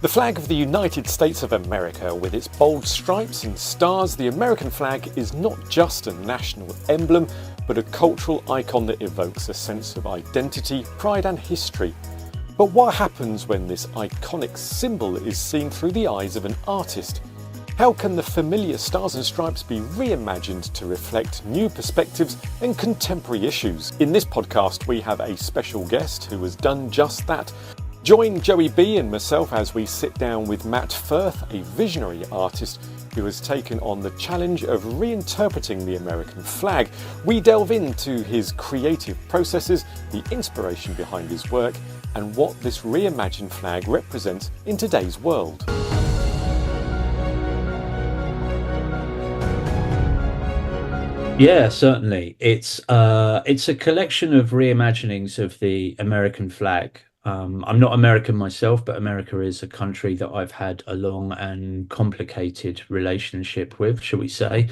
The flag of the United States of America, with its bold stripes and stars, the American flag is not just a national emblem, but a cultural icon that evokes a sense of identity, pride and history. But what happens when this iconic symbol is seen through the eyes of an artist? How can the familiar stars and stripes be reimagined to reflect new perspectives and contemporary issues? In this podcast, we have a special guest who has done just that. Join Joey B and myself as we sit down with Matt Firth, a visionary artist who has taken on the challenge of reinterpreting the American flag. We delve into his creative processes, the inspiration behind his work, and what this reimagined flag represents in today's world. Yeah, certainly. It's a collection of reimaginings of the American flag. I'm not American myself, but America is a country that I've had a long and complicated relationship with, shall we say.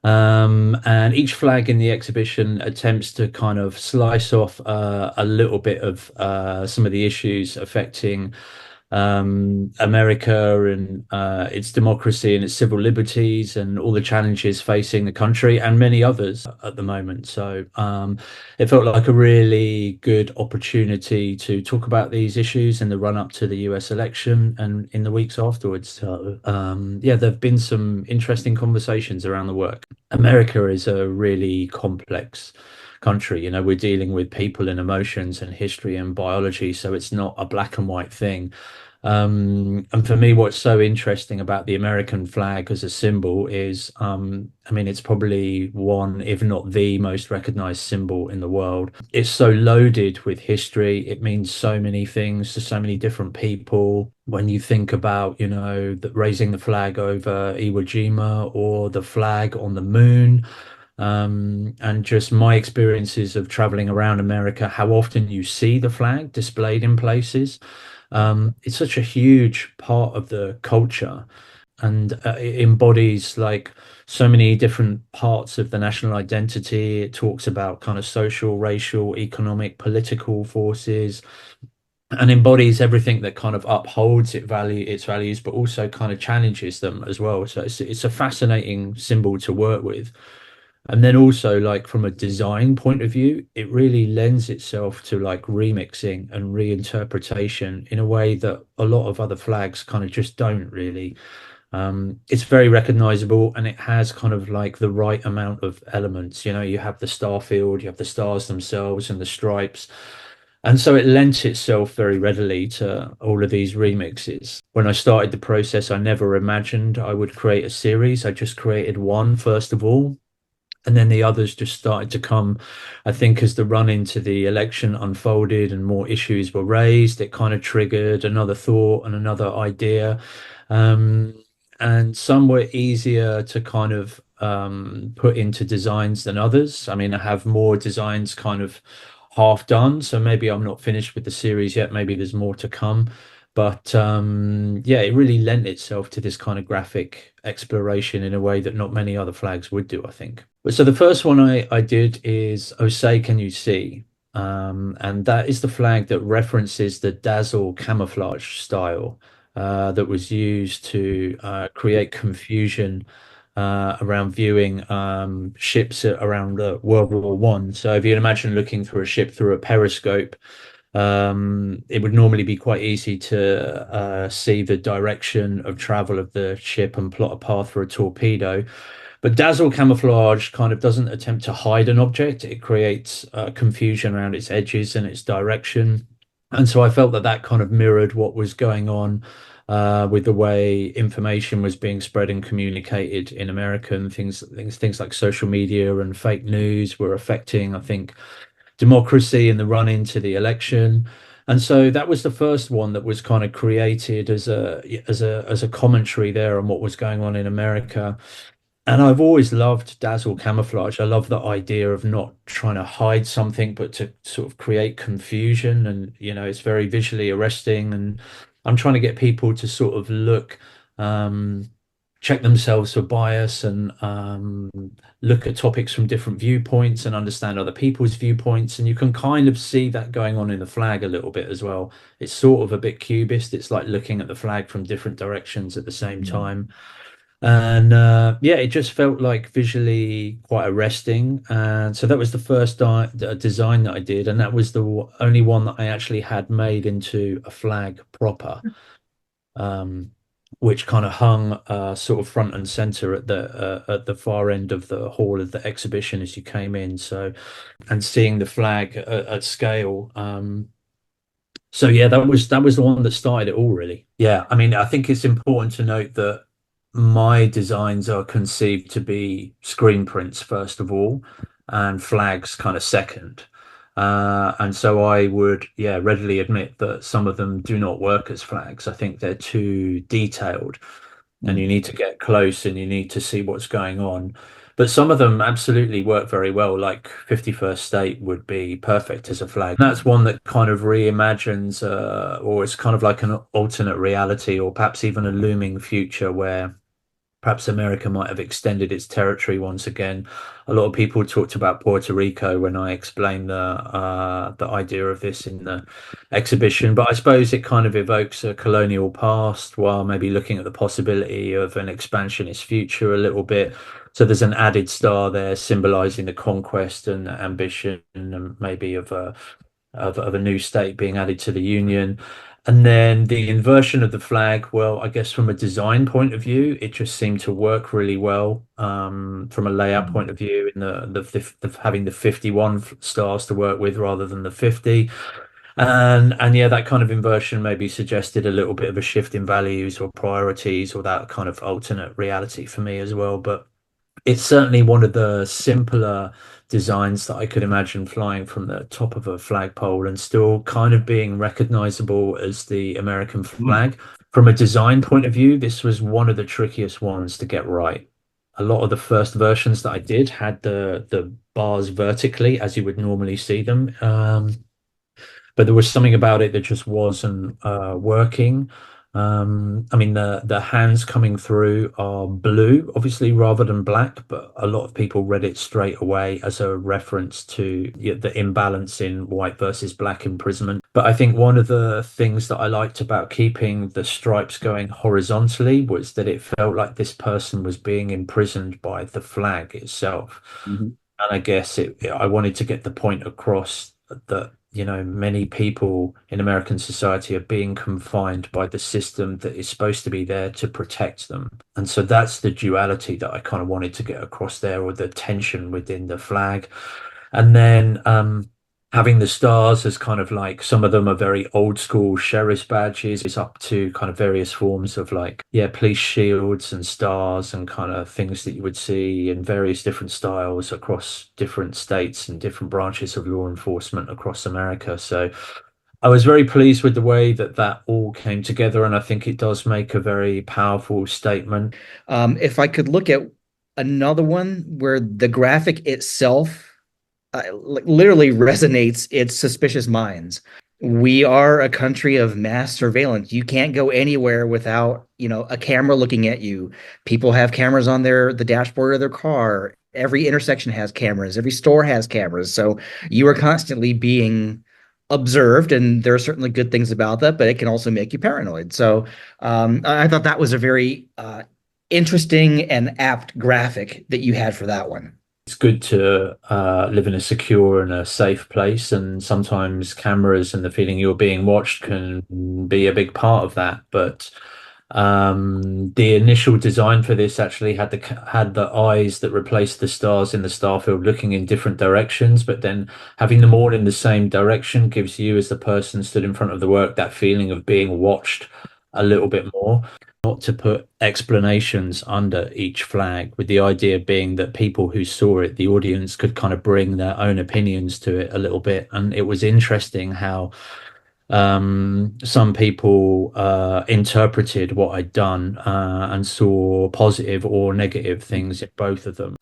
And each flag in the exhibition attempts to kind of slice off a little bit of some of the issues affecting America and its democracy and its civil liberties and all the challenges facing the country and many others at the moment. So it felt like a really good opportunity to talk about these issues in the run up to the US election and in the weeks afterwards. So yeah, there have been some interesting conversations around the work. America is a really complex country. You know, we're dealing with people and emotions and history and biology, so it's not a black and white thing. And for me, what's so interesting about the American flag as a symbol is, I mean, it's probably one, if not the most recognized symbol in the world. It's so loaded with history. It means so many things to so many different people. When you think about, you know, raising the flag over Iwo Jima or the flag on the moon, and just my experiences of traveling around America, how often you see the flag displayed in places. It's such a huge part of the culture, and it embodies like so many different parts of the national identity. It talks about kind of social, racial, economic, political forces, and embodies everything that kind of upholds its values, but also kind of challenges them as well. So it's a fascinating symbol to work with. And then also, like from a design point of view, it really lends itself to like remixing and reinterpretation in a way that a lot of other flags kind of just don't really. It's very recognizable and it has kind of like the right amount of elements. You know, you have the star field, you have the stars themselves and the stripes. And so it lent itself very readily to all of these remixes. When I started the process, I never imagined I would create a series. I just created one, first of all, and then the others just started to come. I think as the run into the election unfolded and more issues were raised, it kind of triggered another thought and another idea. Um, and some were easier to kind of put into designs than others. I mean, I have more designs kind of half done, so maybe I'm not finished with the series yet. Maybe there's more to come. But yeah, it really lent itself to this kind of graphic exploration in a way that not many other flags would do, I think. But so the first one I did is "Oh Say Can You See?" And that is the flag that references the dazzle camouflage style that was used to create confusion around viewing ships around World War One. So if you imagine looking through a ship through a periscope, it would normally be quite easy to see the direction of travel of the ship and plot a path for a torpedo. But dazzle camouflage kind of doesn't attempt to hide an object. It creates confusion around its edges and its direction. And so I felt that that kind of mirrored what was going on with the way information was being spread and communicated in America. And things like social media and fake news were affecting, I think, democracy in the run into the election. And so that was the first one that was kind of created as a commentary there on what was going on in America. And I've always loved dazzle camouflage. I love the idea of not trying to hide something, but to sort of create confusion. And, you know, it's very visually arresting. And I'm trying to get people to sort of look um, check themselves for bias and look at topics from different viewpoints and understand other people's viewpoints. And you can kind of see that going on in the flag a little bit as well. It's sort of a bit cubist. It's like looking at the flag from different directions at the same time. And yeah, it just felt like visually quite arresting. And so that was the first design that I did. And that was the only one that I actually had made into a flag proper. Which kind of hung sort of front and center at the far end of the hall of the exhibition as you came in. So, and seeing the flag at scale. So yeah, that was the one that started it all, really. Yeah, I mean, I think it's important to note that my designs are conceived to be screen prints first of all, and flags kind of second. And so I would, yeah, readily admit that some of them do not work as flags. I think they're too detailed and you need to get close and you need to see what's going on. But some of them absolutely work very well, like 51st State would be perfect as a flag. That's one that kind of reimagines, or it's kind of like an alternate reality, or perhaps even a looming future where perhaps America might have extended its territory once again. A lot of people talked about Puerto Rico when I explained the idea of this in the exhibition, but I suppose it kind of evokes a colonial past while maybe looking at the possibility of an expansionist future a little bit. So there's an added star there symbolizing the conquest and ambition and maybe of a new state being added to the Union. And then the inversion of the flag, well, I guess from a design point of view, it just seemed to work really well. From a layout point of view, in the having the 51 stars to work with rather than the 50. And yeah, that kind of inversion maybe suggested a little bit of a shift in values or priorities or that kind of alternate reality for me as well. But it's certainly one of the simpler designs that I could imagine flying from the top of a flagpole and still kind of being recognizable as the American flag. From a design point of view, this was one of the trickiest ones to get right. A lot of the first versions that I did had the bars vertically as you would normally see them. But there was something about it that just wasn't working. I mean, the hands coming through are blue, obviously, rather than black, but a lot of people read it straight away as a reference to the imbalance in white versus black imprisonment. But I think one of the things that I liked about keeping the stripes going horizontally was that it felt like this person was being imprisoned by the flag itself. And I guess I wanted to get the point across that, you know, many people in American society are being confined by the system that is supposed to be there to protect them. And so that's the duality that I kind of wanted to get across there, or the tension within the flag. And then having the stars as kind of like, some of them are very old school sheriff's badges. It's up to kind of various forms of like, yeah, police shields and stars and kind of things that you would see in various different styles across different states and different branches of law enforcement across America. So I was very pleased with the way that that all came together. And I think it does make a very powerful statement. If I could look at another one where the graphic itself literally resonates, it's Suspicious Minds. We are a country of mass surveillance. You can't go anywhere without, a camera looking at you. People have cameras on the dashboard of their car. Every intersection has cameras. Every store has cameras. So you are constantly being observed, and there are certainly good things about that, but it can also make you paranoid. So I thought that was a very interesting and apt graphic that you had for that one. It's good to live in a secure and a safe place, and sometimes cameras and the feeling you're being watched can be a big part of that. But the initial design for this actually had the eyes that replaced the stars in the star field looking in different directions, but then having them all in the same direction gives you, as the person stood in front of the work, that feeling of being watched a little bit more. Not to put explanations under each flag, with the idea being that people who saw it, the audience, could kind of bring their own opinions to it a little bit. And it was interesting how some people interpreted what I'd done and saw positive or negative things in both of them.